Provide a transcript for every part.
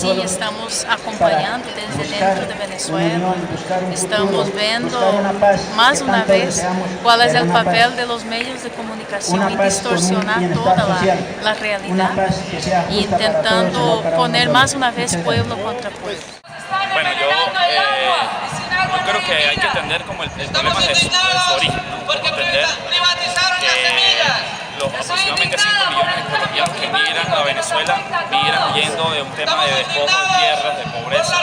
sí, estamos acompañando desde dentro de Venezuela, estamos viendo más una vez cuál es el papel de los medios de comunicación en distorsionar toda la realidad e intentando poner más una vez pueblo contra pueblo. Bueno, yo creo que hay que entender como el problema de su origen, ¿no? Entender que los aproximadamente 5 millones de colombianos que migran a Venezuela migran huyendo de un tema de despojo de tierras, de pobreza,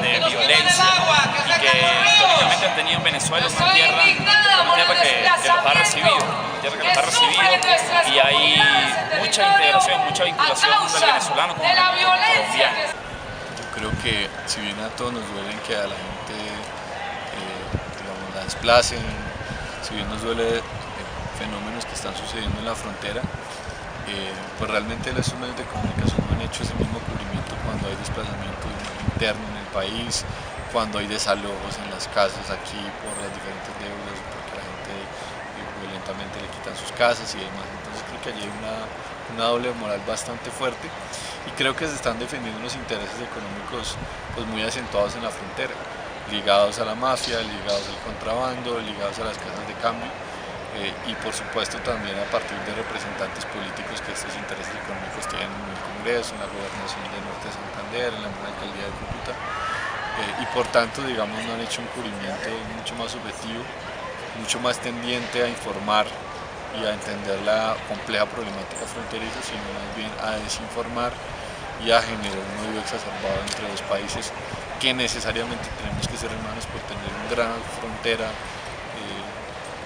de violencia, ¿no? Y que históricamente han tenido en Venezuela una tierra que los ha recibido, y hay mucha integración, mucha vinculación del venezolano con el colombiano. Creo que si bien a todos nos duelen que a la gente digamos, la desplacen, si bien nos duele fenómenos que están sucediendo en la frontera, pues realmente los medios de comunicación no han hecho ese mismo cubrimiento cuando hay desplazamiento interno en el país, cuando hay desalojos en las casas aquí por las diferentes deudas, porque la gente violentamente le quitan sus casas y demás. Entonces creo que allí hay una doble moral bastante fuerte y creo que se están defendiendo unos intereses económicos pues muy acentuados en la frontera, ligados a la mafia, ligados al contrabando, ligados a las casas de cambio y por supuesto también a partir de representantes políticos que estos intereses económicos tienen en el Congreso, en la Gobernación del Norte de Santander, en la Alcaldía de Cúcuta y por tanto digamos no han hecho un cubrimiento mucho más objetivo, mucho más tendiente a informar y a entender la compleja problemática fronteriza, sino más bien a desinformar y a generar un odio exacerbado entre los países que necesariamente tenemos que ser hermanos por tener una gran frontera,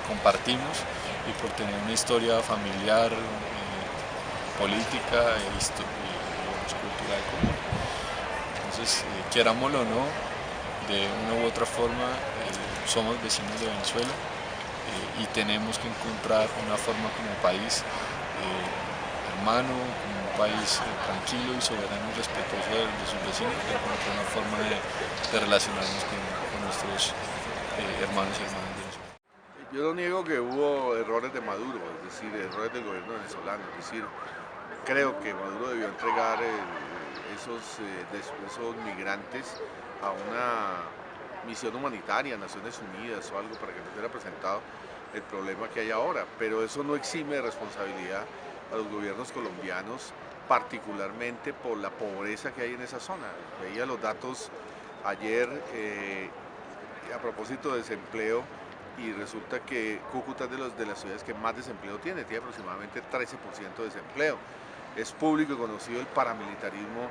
compartimos y por tener una historia familiar, política e cultural común. Entonces, querámoslo o no, de una u otra forma somos vecinos de Venezuela y tenemos que encontrar una forma como país hermano, como un país tranquilo y soberano y respetuoso de sus vecinos, de encontrar una forma de relacionarnos con nuestros hermanos y hermanas de Venezuela. Yo no niego que hubo errores de Maduro, es decir, errores del gobierno venezolano, es decir, creo que Maduro debió entregar esos migrantes a una misión humanitaria, Naciones Unidas o algo, para que no fuera presentado el problema que hay ahora, pero eso no exime de responsabilidad a los gobiernos colombianos, particularmente por la pobreza que hay en esa zona. Veía los datos ayer a propósito de desempleo y resulta que Cúcuta es de las ciudades que más desempleo tiene aproximadamente 13% de desempleo. Es público y conocido el paramilitarismo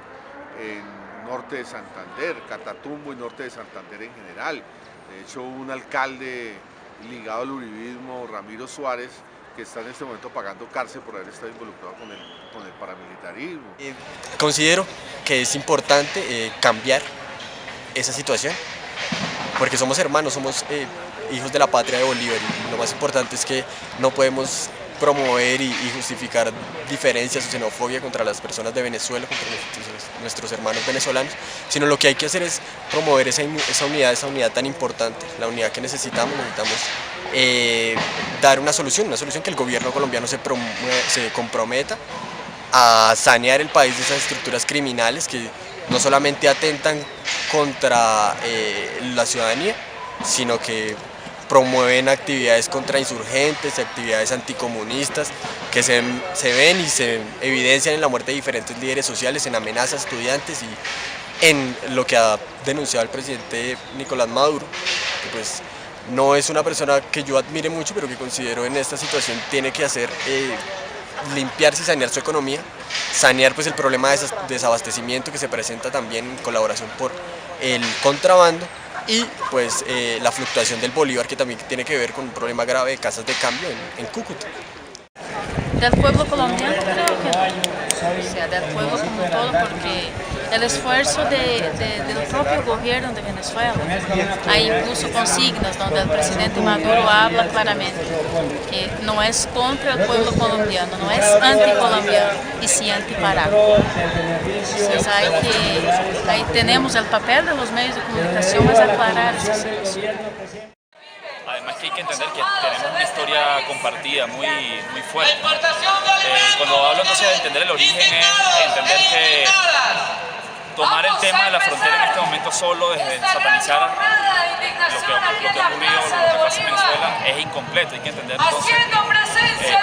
en norte de Santander, Catatumbo y norte de Santander en general. De hecho, un alcalde ligado al uribismo, Ramiro Suárez, que está en este momento pagando cárcel por haber estado involucrado con el paramilitarismo. Considero que es importante cambiar esa situación, porque somos hermanos, somos hijos de la patria de Bolívar y lo más importante es que no podemos promover y justificar diferencias o xenofobia contra las personas de Venezuela, contra nuestros hermanos venezolanos, sino lo que hay que hacer es promover esa unidad tan importante, la unidad que necesitamos dar una solución que el gobierno colombiano se comprometa a sanear el país de esas estructuras criminales que no solamente atentan contra la ciudadanía, sino que promueven actividades contra insurgentes, actividades anticomunistas que se ven y se evidencian en la muerte de diferentes líderes sociales, en amenazas a estudiantes y en lo que ha denunciado el presidente Nicolás Maduro, que pues no es una persona que yo admire mucho, pero que considero en esta situación tiene que hacer limpiarse y sanear su economía, sanear pues el problema de desabastecimiento que se presenta también en colaboración por el contrabando y pues la fluctuación del bolívar, que también tiene que ver con un problema grave de casas de cambio en Cúcuta. Del pueblo colombiano creo que no, o sea, del pueblo como todo, porque el esfuerzo del propio gobierno de Venezuela, hay incluso consignas donde el presidente Maduro habla claramente que no es contra el pueblo colombiano, no es anticolombiano y sí antiparado. Entonces ahí tenemos el papel de los medios de comunicación es aclarar esa situación. Además que hay que entender que tenemos una historia compartida muy fuerte. Cuando hablo entonces de entender el origen es entender que tomar el tema de la frontera en este momento solo desde satanizar lo que ha ocurrido, lo que pasa en Venezuela, es incompleto. Hay que entender entonces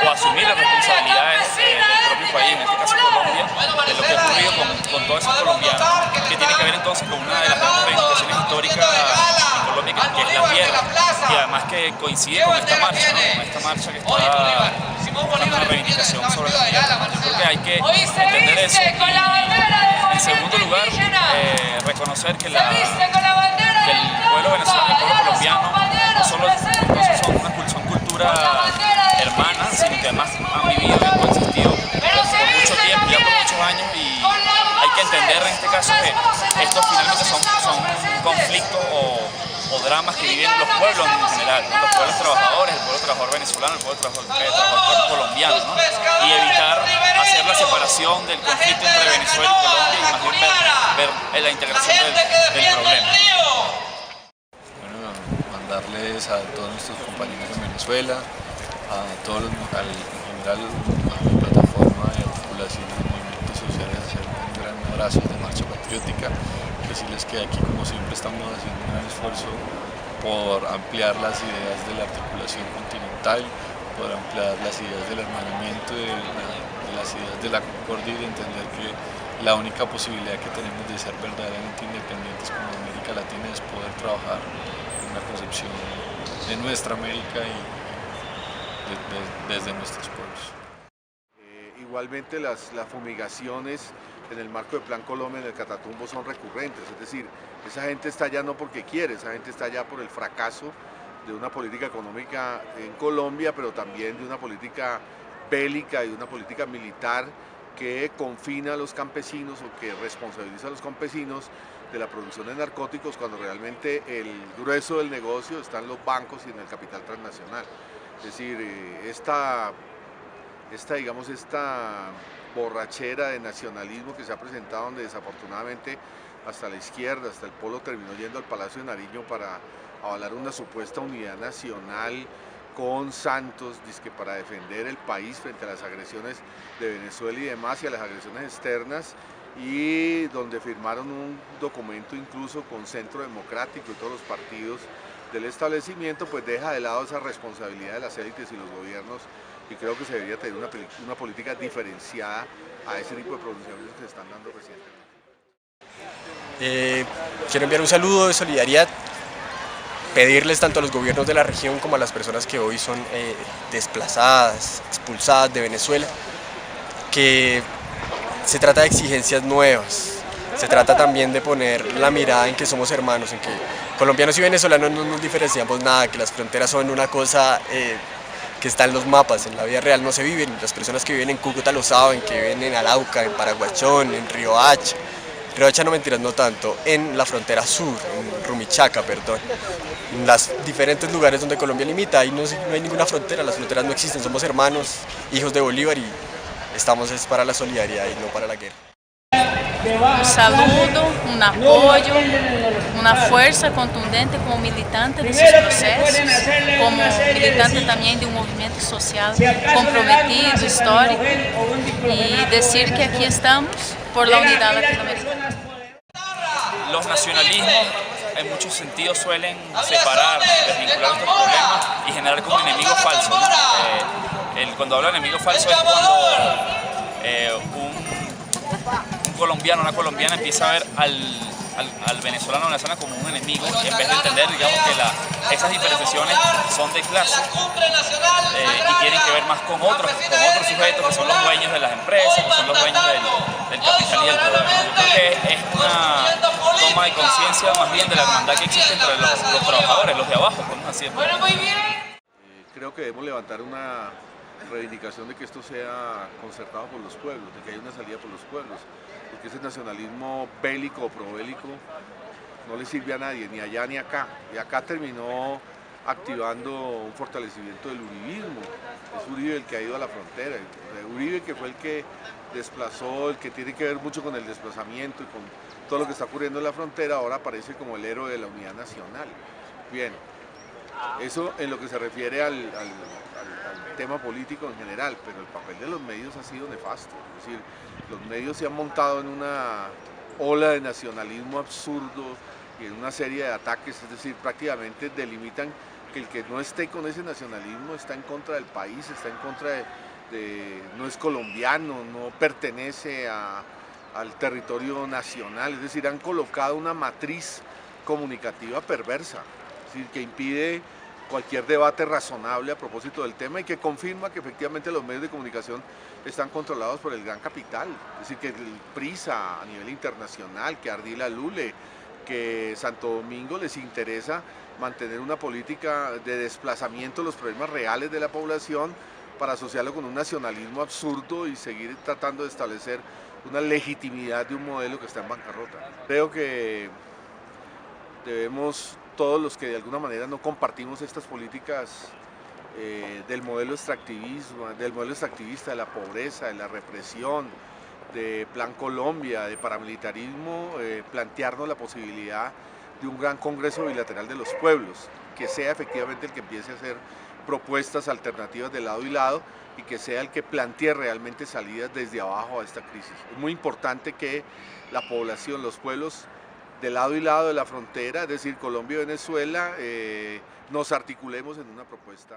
o asumir las responsabilidades del propio país, en este caso Colombia, de lo que ha ocurrido con todos esos colombianos, que tiene que ver entonces con una de las grandes reivindicaciones históricas en Colombia, que es la tierra, y además que coincide con esta marcha, ¿no? Con esta marcha que está buscando una reivindicación sobre la tierra. Yo creo que hay que entender eso. Y, en segundo lugar, reconocer que el pueblo venezolano y el pueblo colombiano no solo son culturas hermanas, sino que además han vivido y han coexistido por mucho tiempo, ya por muchos años, y hay que entender en este caso que estos finalmente son conflictos o dramas que viven los pueblos en general, ¿no? Los pueblos trabajadores, el pueblo trabajador venezolano, el pueblo trabajador colombiano, ¿no? Y evitar hacer la separación del conflicto entre Venezuela y Colombia y más bien ver la integración del problema. Bueno, mandarles a todos nuestros compañeros de Venezuela, a todos en general a la plataforma de articulación de movimientos sociales, hacer un gran abrazo de marcha patriótica, decirles que aquí como siempre estamos haciendo un gran esfuerzo por ampliar las ideas de la articulación continental, por ampliar las ideas del hermanamiento, de las ideas de la concordia y de entender que la única posibilidad que tenemos de ser verdaderamente independientes como América Latina es poder trabajar en una concepción de nuestra América y desde nuestros pueblos. Igualmente las fumigaciones en el marco del Plan Colombia en el Catatumbo son recurrentes, es decir, esa gente está allá no porque quiere, esa gente está allá por el fracaso de una política económica en Colombia, pero también de una política bélica y de una política militar que confina a los campesinos o que responsabiliza a los campesinos de la producción de narcóticos cuando realmente el grueso del negocio está en los bancos y en el capital transnacional. Es decir, esta borrachera de nacionalismo que se ha presentado, donde desafortunadamente hasta la izquierda, hasta el polo terminó yendo al Palacio de Nariño para avalar una supuesta unidad nacional con Santos, dizque para defender el país frente a las agresiones de Venezuela y demás, y a las agresiones externas, y donde firmaron un documento incluso con Centro Democrático y todos los partidos del establecimiento, pues deja de lado esa responsabilidad de las élites y los gobiernos, y creo que se debería tener una política diferenciada a ese tipo de pronunciamientos que se están dando recientemente. Quiero enviar un saludo de solidaridad, pedirles tanto a los gobiernos de la región como a las personas que hoy son desplazadas, expulsadas de Venezuela, que se trata de exigencias nuevas. Se trata también de poner la mirada en que somos hermanos, en que colombianos y venezolanos no nos diferenciamos nada, que las fronteras son una cosa que está en los mapas, en la vida real no se viven. Las personas que viven en Cúcuta lo saben, que viven en Arauca, en Paraguachón, en Riohacha, no mentiras, no tanto, en la frontera sur, en Rumichaca, perdón, en los diferentes lugares donde Colombia limita, ahí no hay ninguna frontera, las fronteras no existen, somos hermanos, hijos de Bolívar, y estamos para la solidaridad y no para la guerra. Un saludo, un apoyo, una fuerza contundente como militante de esos procesos, como militante también de un movimiento social comprometido, histórico, y decir que aquí estamos por la unidad latinoamericana. Los nacionalismos en muchos sentidos suelen separar, desvincular estos problemas y generar como enemigos falsos, ¿no? Cuando hablo de enemigo falso es cuando un colombiano, una colombiana empieza a ver al venezolano o venezolana como un enemigo, y en vez de entender, digamos, que esas diferenciaciones son de clase y tienen que ver más con otros sujetos que son los dueños de las empresas, que son los dueños del capital y del poder. Yo creo que es una toma de conciencia más bien de la hermandad que existe entre los trabajadores, los de abajo, podemos decir. Creo que debemos levantar una reivindicación de que esto sea concertado por los pueblos, de que haya una salida por los pueblos, porque ese nacionalismo bélico o probélico no le sirve a nadie, ni allá ni acá, y acá terminó activando un fortalecimiento del uribismo. Es Uribe el que ha ido a la frontera, Uribe que fue el que desplazó, el que tiene que ver mucho con el desplazamiento y con todo lo que está ocurriendo en la frontera, ahora aparece como el héroe de la unidad nacional. Bien, eso en lo que se refiere al tema político en general, pero el papel de los medios ha sido nefasto. Es decir, los medios se han montado en una ola de nacionalismo absurdo y en una serie de ataques, es decir, prácticamente delimitan que el que no esté con ese nacionalismo está en contra del país, está en contra no es colombiano, no pertenece al territorio nacional, es decir, han colocado una matriz comunicativa perversa, es decir, que impide cualquier debate razonable a propósito del tema y que confirma que efectivamente los medios de comunicación están controlados por el gran capital, es decir, que el Prisa a nivel internacional, que Ardila Lule, que Santo Domingo les interesa mantener una política de desplazamiento de los problemas reales de la población para asociarlo con un nacionalismo absurdo y seguir tratando de establecer una legitimidad de un modelo que está en bancarrota. Creo que debemos, todos los que de alguna manera no compartimos estas políticas del modelo extractivista, de la pobreza, de la represión, de Plan Colombia, de paramilitarismo, plantearnos la posibilidad de un gran congreso bilateral de los pueblos, que sea efectivamente el que empiece a hacer propuestas alternativas de lado y lado y que sea el que plantee realmente salidas desde abajo a esta crisis. Es muy importante que la población, los pueblos de lado y lado de la frontera, es decir, Colombia y Venezuela, nos articulemos en una propuesta